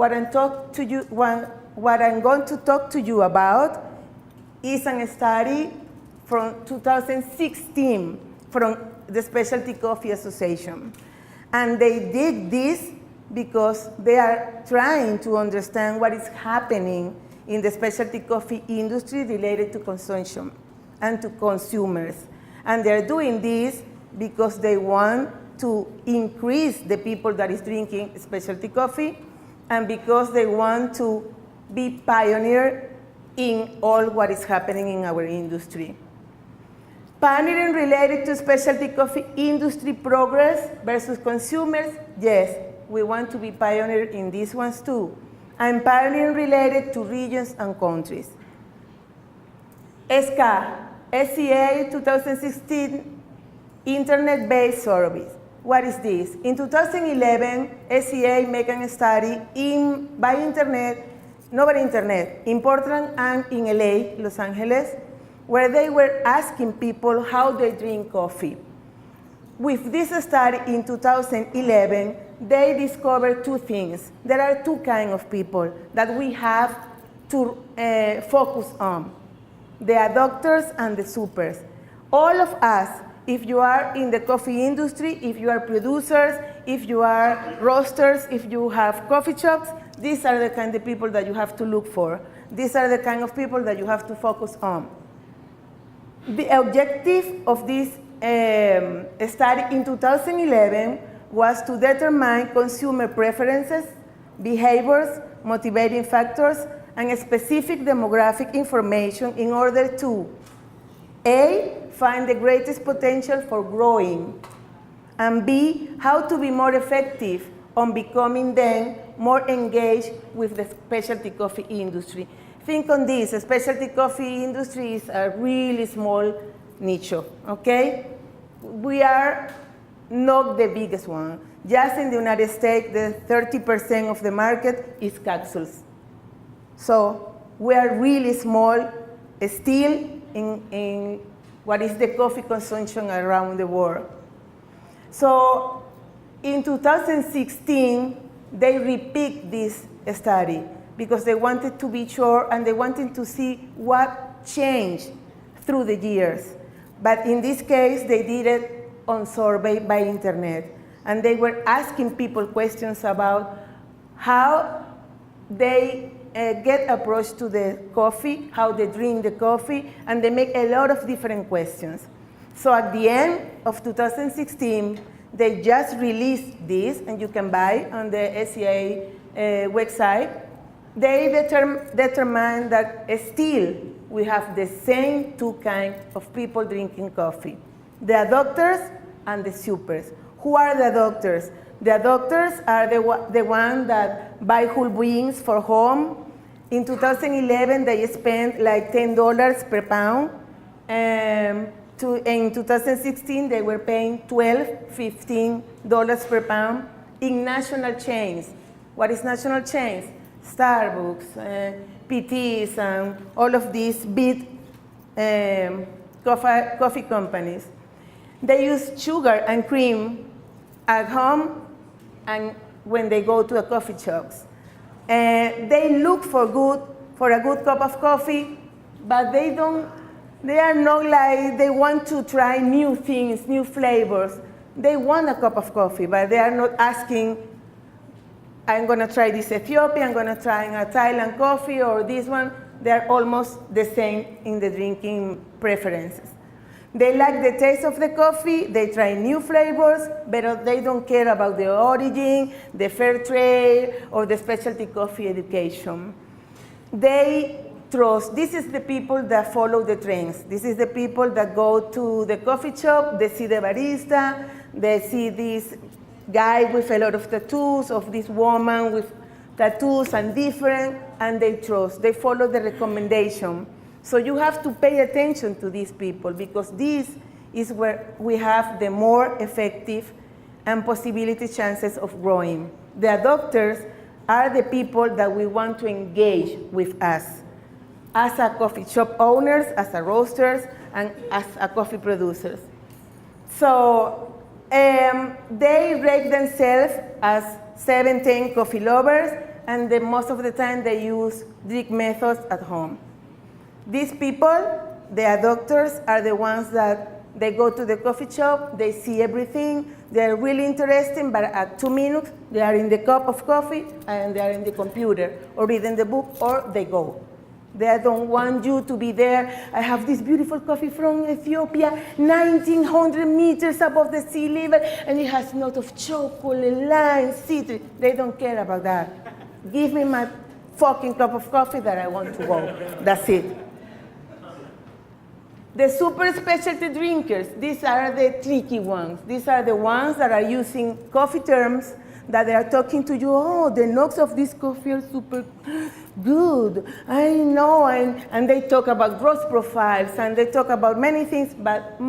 what I'm going to talk to you about is a study from 2016 from the Specialty Coffee Association. And they did this because they are trying to understand what is happening in the specialty coffee industry related to consumption and to consumers. And they're doing this because they want to increase the people that is drinking specialty coffee, and because they want to be pioneer in all what is happening in our industry. Pioneering related to specialty coffee industry progress versus consumers, yes, we want to be pioneer in these ones too. And pioneering related to regions and countries. SCA 2016 Internet-based survey. What is this? In 2011, SCA made a study in Portland and in LA, Los Angeles, where they were asking people how they drink coffee. With this study in 2011, they discovered two things. There are two kinds of people that we have to focus on: the adopters and the supers. All of us, if you are in the coffee industry, if you are producers, if you are roasters, if you have coffee shops, these are the kind of people that you have to look for. These are the kind of people that you have to focus on. The objective of this study in 2011 was to determine consumer preferences, behaviors, motivating factors, and specific demographic information in order to A, find the greatest potential for growing, and B, how to be more effective on becoming then more engaged with the specialty coffee industry. Think on this, the specialty coffee industry is a really small niche, okay? We are not the biggest one. Just in the United States, the 30% of the market is capsules. So we are really small still in what is the coffee consumption around the world. So in 2016, they repeat this study because they wanted to be sure and they wanted to see what changed through the years. But in this case, they did it on survey by internet. And they were asking people questions about how they get approached to the coffee, how they drink the coffee, and they make a lot of different questions. So at the end of 2016, they just released this, and you can buy on the SCA website. They determined that still we have the same two kinds of people drinking coffee: the adopters and the supers. Who are the adopters? The adopters are the ones that buy whole beans for home. In 2011, they spent like $10 per pound. In 2016, they were paying $12, $15 per pound in national chains. What is national chains? Starbucks, PTs, and all of these big coffee companies. They use sugar and cream at home and when they go to the coffee shops. They look for a good cup of coffee, but they are not like they want to try new things, new flavors. They want a cup of coffee, but they are not asking, I'm going to try this Ethiopian, I'm going to try a Thailand coffee or this one. They're almost the same in the drinking preferences. They like the taste of the coffee, they try new flavors, but they don't care about the origin, the fair trade, or the specialty coffee education. They trust. This is the people that follow the trends. This is the people that go to the coffee shop, they see the barista, they see this guy with a lot of tattoos, of this woman with tattoos and different, and they trust. They follow the recommendation. So you have to pay attention to these people because this is where we have the more effective and possibility chances of growing. The adopters are the people that we want to engage with us as a coffee shop owners, as a roasters, and as a coffee producers. So they rate themselves as 17 coffee lovers, and most of the time they use drink methods at home. These people, they are doctors, are the ones that they go to the coffee shop, they see everything, they're really interesting, but at 2 minutes, they are in the cup of coffee and they are in the computer or reading the book, or they go. They don't want you to be there. I have this beautiful coffee from Ethiopia, 1,900 meters above the sea level, and it has notes of chocolate, lime, citrus. They don't care about that. Give me my fucking cup of coffee that I want to go. That's it. The super specialty drinkers, these are the tricky ones. These are the ones that are using coffee terms that they are talking to you. Oh, the notes of this coffee are super good. I know, and they talk about growth profiles, and they talk about many things, but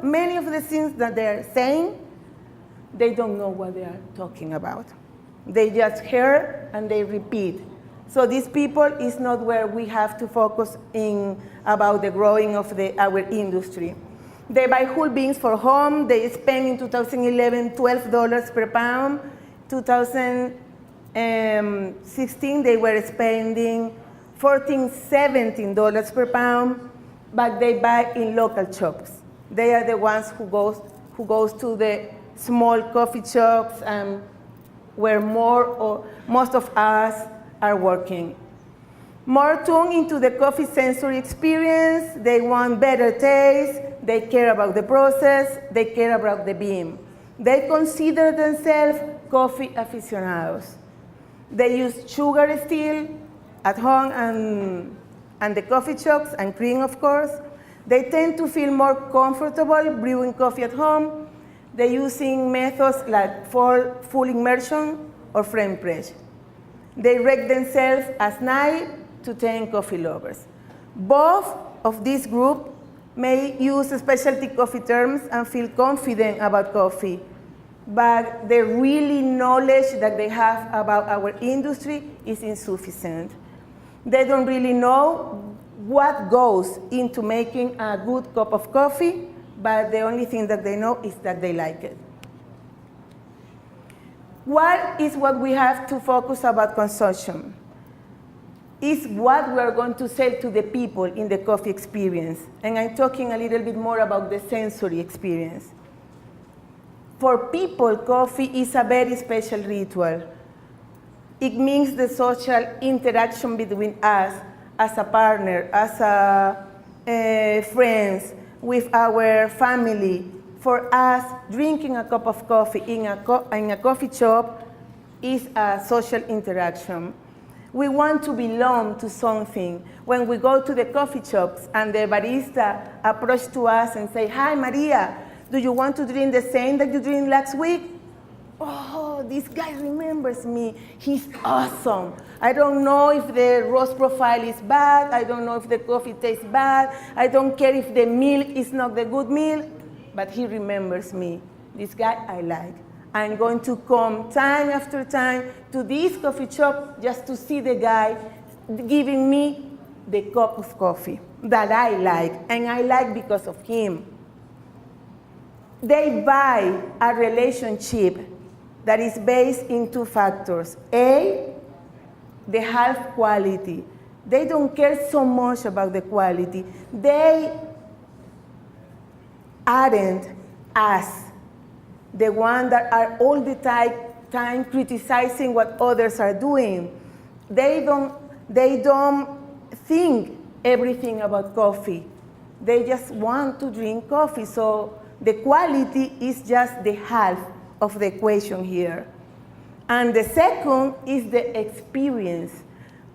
many of the things that they are saying, they don't know what they are talking about. They just hear and they repeat. So these people is not where we have to focus in about the growing of our industry. They buy whole beans for home. They spend in 2011 $12 per pound. 2016 they were spending $14, $17 per pound, but they buy in local shops. They are the ones who goes to the small coffee shops and where most of us are working. More tuned into the coffee sensory experience. They want better taste. They care about the process. They care about the bean. They consider themselves coffee aficionados. They use sugar still at home and the coffee shops and cream, of course. They tend to feel more comfortable brewing coffee at home. They're using methods like full immersion or frame press. They rate themselves as 9 to 10 coffee lovers. Both of these groups may use specialty coffee terms and feel confident about coffee, but the really knowledge that they have about our industry is insufficient. They don't really know what goes into making a good cup of coffee, but the only thing that they know is that they like it. What is what we have to focus about consumption? Is what we're going to sell to the people in the coffee experience. And I'm talking a little bit more about the sensory experience. For people, coffee is a very special ritual. It means the social interaction between us as a partner, as friends, with our family. For us, drinking a cup of coffee in a coffee shop is a social interaction. We want to belong to something. When we go to the coffee shops and the barista approach to us and say, "Hi, Maria, do you want to drink the same that you drank last week?" Oh, this guy remembers me. He's awesome. I don't know if the roast profile is bad. I don't know if the coffee tastes bad. I don't care if the milk is not the good milk, but he remembers me. This guy I like. I'm going to come time after time to this coffee shop just to see the guy giving me the cup of coffee that I like, and I like because of him. They buy a relationship that is based in 2 factors. A, the half quality. They don't care so much about the quality. They aren't us, the ones that are all the time criticizing what others are doing. They don't think everything about coffee. They just want to drink coffee. So the quality is just the half of the equation here. And the second is the experience.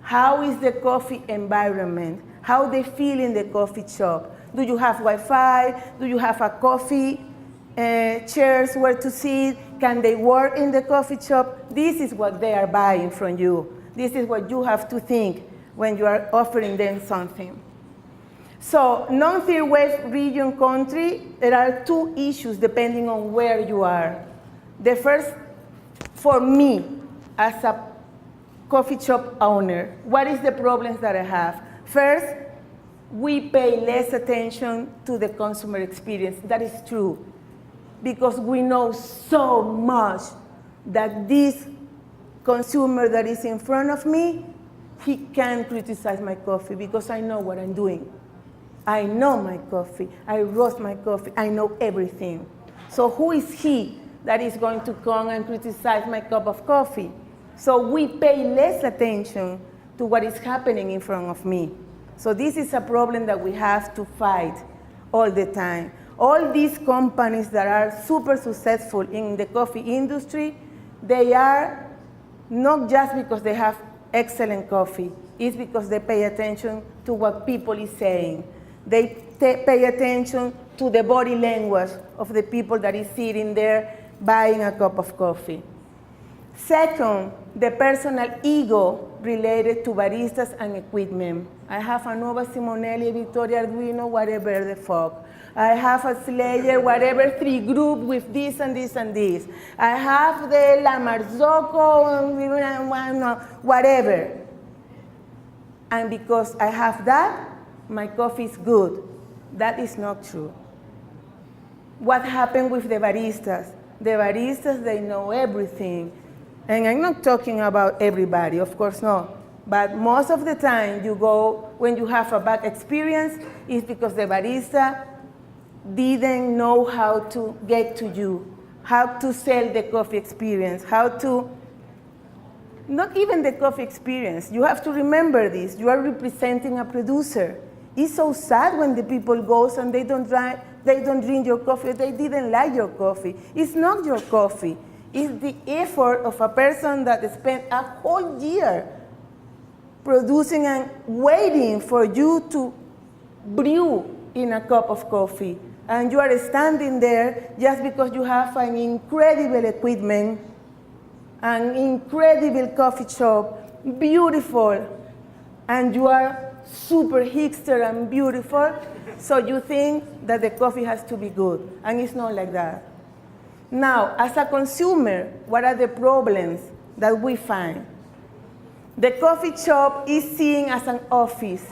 How is the coffee environment? How they feel in the coffee shop? Do you have Wi-Fi? Do you have a coffee chairs where to sit? Can they work in the coffee shop? This is what they are buying from you. This is what you have to think when you are offering them something. So non-third wave region country, there are 2 issues depending on where you are. The first, for me, as a coffee shop owner, what is the problems that I have? First, we pay less attention to the consumer experience. That is true, because we know so much that this consumer that is in front of me, he can criticize my coffee because I know what I'm doing. I know my coffee. I roast my coffee. I know everything. So who is he that is going to come and criticize my cup of coffee? So we pay less attention to what is happening in front of me. So this is a problem that we have to fight all the time. All these companies that are super successful in the coffee industry, they are not just because they have excellent coffee, it's because they pay attention to what people is saying. They pay attention to the body language of the people that is sitting there buying a cup of coffee. Second, the personal ego related to baristas and equipment. I have a Nova Simonelli, Vittoria Arduino, whatever the fuck. I have a Slayer, whatever 3 group with this and this and this. I have the La Marzocco, whatever. And because I have that, my coffee is good. That is not true. What happened with the baristas? The baristas, they know everything. And I'm not talking about everybody, of course not. But most of the time you go, when you have a bad experience, it's because the barista didn't know how to get to you, how to sell the coffee experience, how to, not even the coffee experience. You have to remember this. You are representing a producer. It's so sad when the people go and they don't drink your coffee, they didn't like your coffee. It's not your coffee. It's the effort of a person that spent a whole year producing and waiting for you to brew in a cup of coffee. And you are standing there just because you have an incredible equipment, an incredible coffee shop, beautiful, and you are super hipster and beautiful, so you think that the coffee has to be good, and it's not like that. Now, as a consumer, what are the problems that we find? The coffee shop is seen as an office.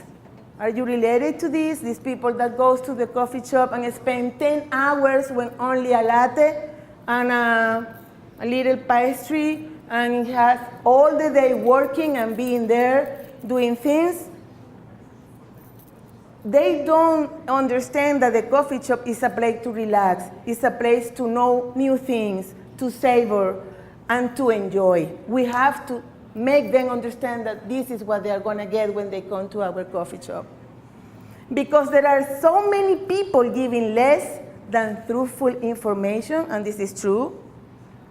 Are you related to this? These people that goes to the coffee shop and spend 10 hours with only a latte and a little pastry, and he has all the day working and being there doing things. They don't understand that the coffee shop is a place to relax. It's a place to know new things, to savor, and to enjoy. We have to make them understand that this is what they are going to get when they come to our coffee shop. Because there are so many people giving less than truthful information, and this is true,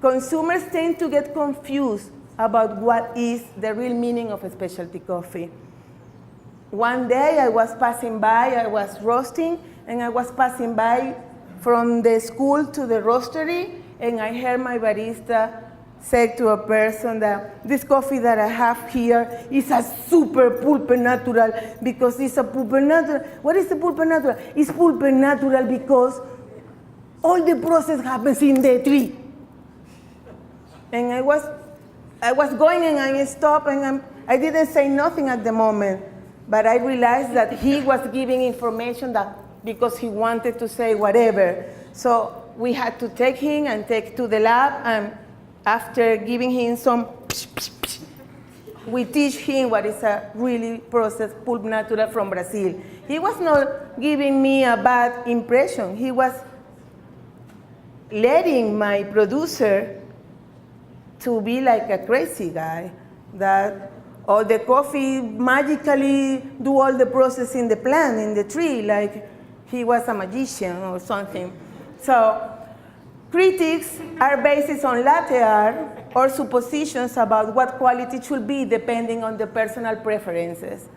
consumers tend to get confused about what is the real meaning of a specialty coffee. One day I was passing by, I was roasting, and I was passing by from the school to the roastery, and I heard my barista say to a person that this coffee that I have here is a super pulpe natural because it's a pulpe natural. What is the pulpe natural? It's pulpe natural because all the process happens in the tree. And I was going and I stopped and I didn't say nothing at the moment. But I realized that he was giving information that because he wanted to say whatever. So we had to take him and take to the lab, and after giving him some, we teach him what is a really processed pulp natural from Brazil. He was not giving me a bad impression. He was letting my producer to be like a crazy guy that or the coffee magically do all the process in the plant, in the tree, like he was a magician or something. So critics are based on latte art or suppositions about what quality should be depending on the personal preferences.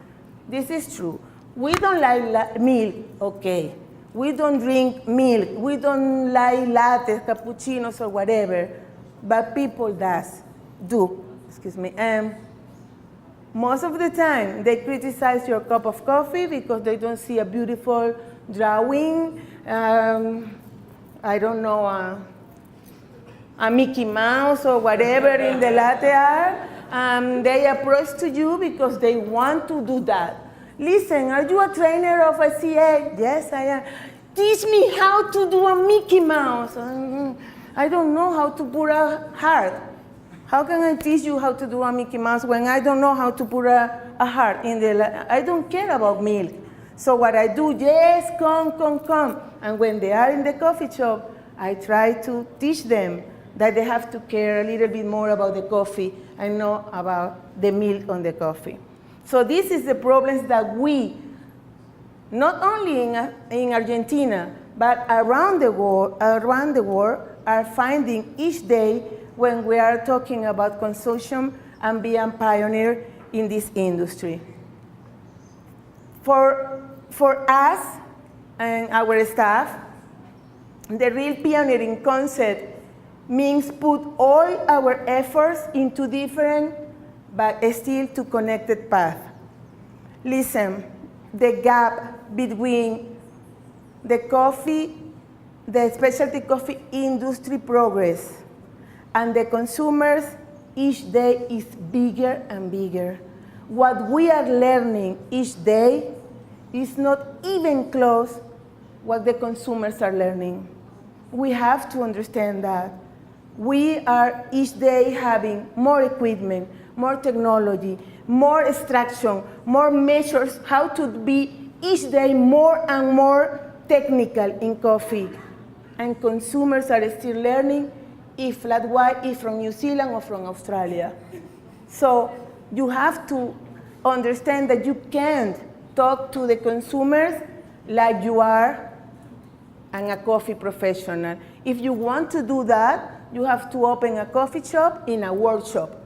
This is true. We don't like milk, okay. We don't drink milk. We don't like lattes, cappuccinos, or whatever, but people do. Excuse me. Most of the time, they criticize your cup of coffee because they don't see a beautiful drawing, I don't know, a Mickey Mouse or whatever in the latte art. They approach to you because they want to do that. Listen, are you a trainer of a CA? Yes, I am. Teach me how to do a Mickey Mouse. I don't know how to put a heart. How can I teach you how to do a Mickey Mouse when I don't know how to put a heart in the, I don't care about milk. So what I do, yes, come. And when they are in the coffee shop, I try to teach them that they have to care a little bit more about the coffee and not about the milk on the coffee. So this is the problems that we, not only in Argentina, but around the world, are finding each day when we are talking about consumption and being pioneer in this industry. For us and our staff, the real pioneering concept means put all our efforts into different but still to connected paths. Listen, the gap between the specialty coffee industry progress and the consumers each day is bigger and bigger. What we are learning each day is not even close what the consumers are learning. We have to understand that. We are each day having more equipment, more technology, more extraction, more measures, how to be each day more and more technical in coffee. And consumers are still learning if flat white is from New Zealand or from Australia. So you have to understand that you can't talk to the consumers like you are a coffee professional. If you want to do that, you have to open a coffee shop in a workshop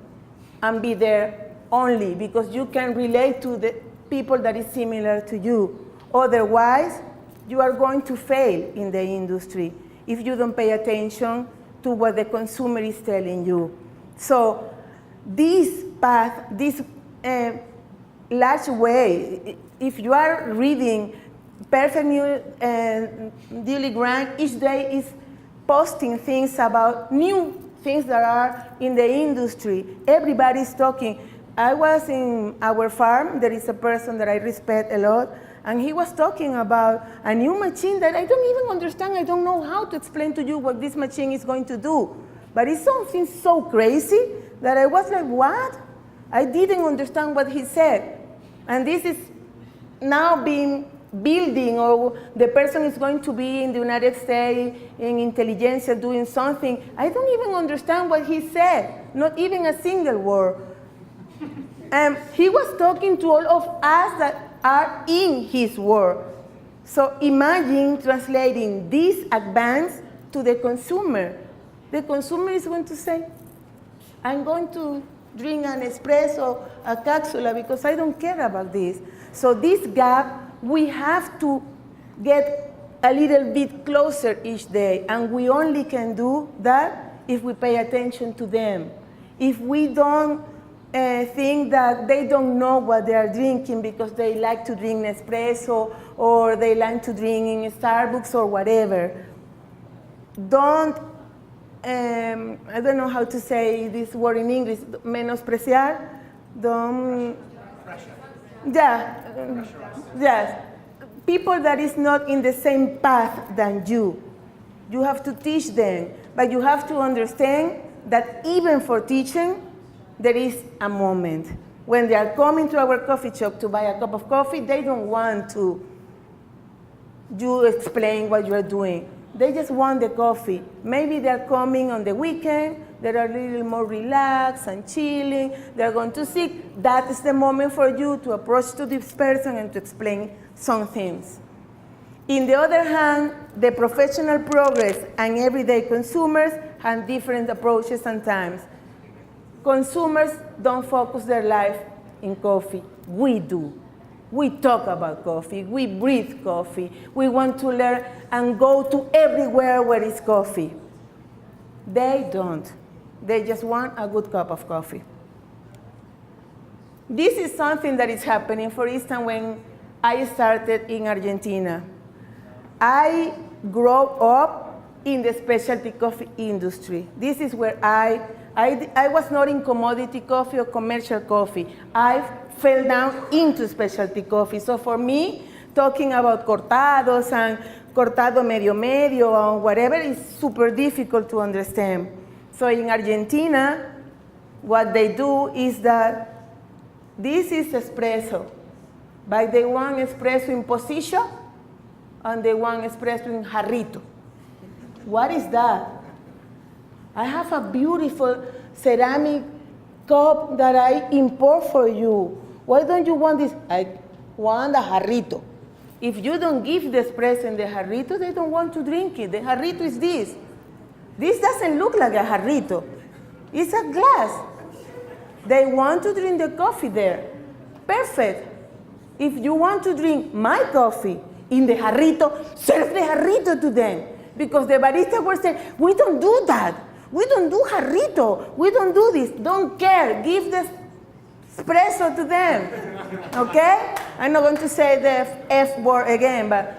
and be there only because you can relate to the people that is similar to you. Otherwise, you are going to fail in the industry if you don't pay attention to what the consumer is telling you. So this path, this large way, if you are reading Perfect New Daily Grind, each day is posting things about new things that are in the industry. Everybody's talking. I was in our farm. There is a person that I respect a lot, and he was talking about a new machine that I don't even understand. I don't know how to explain to you what this machine is going to do. But it's something so crazy that I was like, what? I didn't understand what he said. And this is now being building, or the person is going to be in the United States in intelligentsia doing something. I don't even understand what he said, not even a single word. And he was talking to all of us that are in his world. So imagine translating this advance to the consumer. The consumer is going to say, I'm going to drink an espresso, a cápsula, because I don't care about this. So this gap, we have to get a little bit closer each day, and we only can do that if we pay attention to them. If we don't think that they don't know what they are drinking because they like to drink Nespresso or they like to drink in Starbucks or whatever, don't, I don't know how to say this word in English, menospreciar, don't, yes, people that is not in the same path than you. You have to teach them, but you have to understand that even for teaching, there is a moment. When they are coming to our coffee shop to buy a cup of coffee, they don't want to you explain what you are doing. They just want the coffee. Maybe they're coming on the weekend, they're a little more relaxed and chilling, they're going to sit. That is the moment for you to approach to this person and to explain some things. In the other hand, the professional progress and everyday consumers have different approaches and times. Consumers don't focus their life in coffee. We do. We talk about coffee. We breathe coffee. We want to learn and go to everywhere where it's coffee. They don't. They just want a good cup of coffee. This is something that is happening. For instance, when I started in Argentina, I grew up in the specialty coffee industry. This is where I was not in commodity coffee or commercial coffee. I fell down into specialty coffee. So for me, talking about cortados and cortado medio or whatever is super difficult to understand. So in Argentina, what they do is that this is espresso, but they want espresso in position and they want espresso in jarrito. What is that? I have a beautiful ceramic cup that I import for you. Why don't you want this? I want a jarrito. If you don't give the espresso in the jarrito, they don't want to drink it. The jarrito is this. This doesn't look like a jarrito. It's a glass. They want to drink the coffee there. Perfect. If you want to drink my coffee in the jarrito, serve the jarrito to them. Because the barista will say, we don't do that. We don't do jarrito. We don't do this. Don't care. Give the espresso to them. Okay? I'm not going to say the F word again, but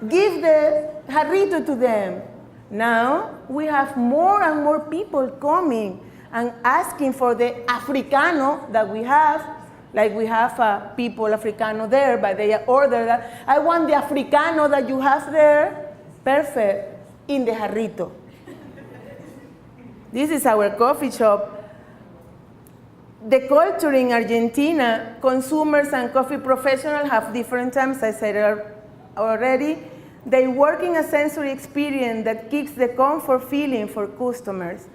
give the jarrito to them. Now, we have more and more people coming and asking for the Africano that we have. Like we have people Africano there, but they order that. I want the Africano that you have there. Perfect. In the jarrito. This is our coffee shop. The culture in Argentina, consumers and coffee professionals have different times, I said already. They work in a sensory experience that keeps the comfort feeling for customers.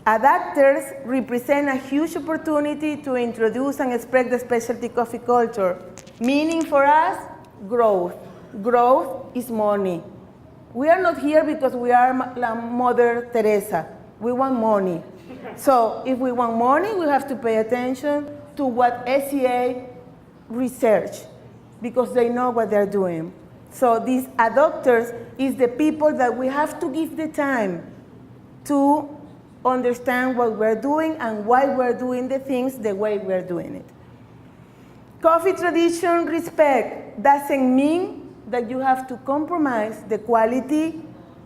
Adapters represent a huge opportunity to introduce and spread the specialty coffee culture. Meaning for us, growth. Growth is money. We are not here because we are La Mother Teresa. We want money. So if we want money, we have to pay attention to what SCA research because they know what they're doing. So these adopters is the people that we have to give the time to understand what we're doing and why we're doing the things the way we're doing it. Coffee tradition respect doesn't mean that you have to compromise the quality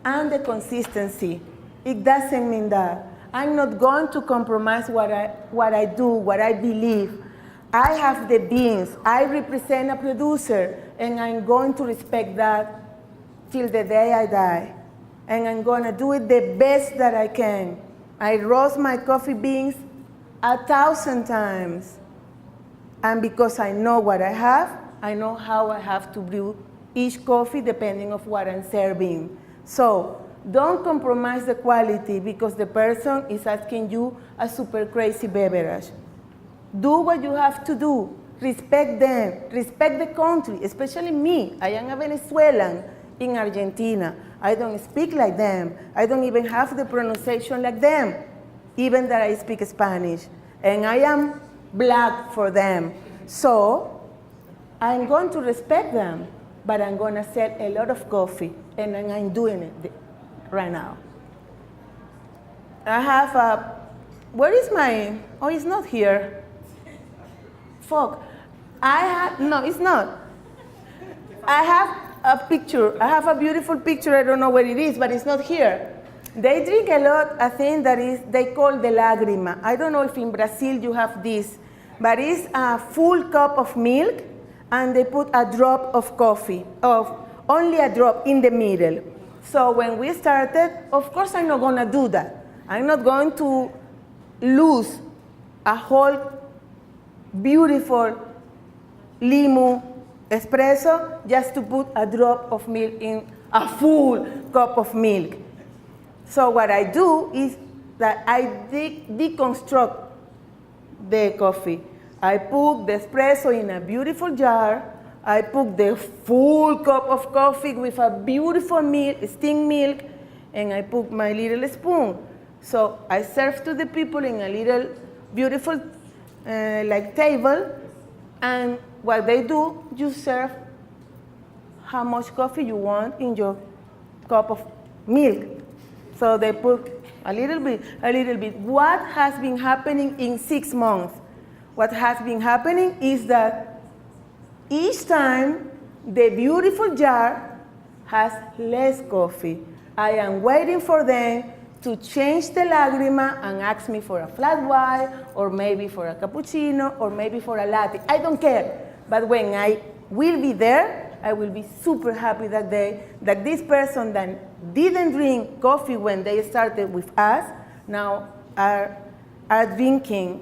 and the consistency. It doesn't mean that. I'm not going to compromise what I do, what I believe. I have the beans. I represent a producer, and I'm going to respect that till the day I die. And I'm going to do it the best that I can. I roast my coffee beans 1,000 times. And because I know what I have, I know how I have to brew each coffee depending on what I'm serving. So don't compromise the quality because the person is asking you a super crazy beverage. Do what you have to do. Respect them. Respect the country, especially me. I am a Venezuelan in Argentina. I don't speak like them. I don't even have the pronunciation like them, even that I speak Spanish. And I am black for them. So I'm going to respect them, but I'm going to sell a lot of coffee, and I'm doing it right now. I have a, where is my, oh, it's not here. Fuck. No, it's not. I have a picture. I have a beautiful picture. I don't know where it is, but it's not here. They drink a lot, a thing that is, they call the lágrima. I don't know if in Brazil you have this, but it's a full cup of milk, and they put a drop of coffee, only a drop in the middle. So when we started, of course I'm not going to do that. I'm not going to lose a whole beautiful limu espresso just to put a drop of milk in a full cup of milk. So what I do is that I deconstruct the coffee. I put the espresso in a beautiful jar. I put the full cup of coffee with a beautiful milk, steamed milk, and I put my little spoon. So I serve to the people in a little beautiful like table, and what they do, you serve how much coffee you want in your cup of milk. So they put a little bit, a little bit. What has been happening in 6 months? What has been happening is that each time the beautiful jar has less coffee. I am waiting for them to change the lágrima and ask me for a flat white, or maybe for a cappuccino, or maybe for a latte. I don't care. But when I will be there, I will be super happy that day that this person that didn't drink coffee when they started with us now are are drinking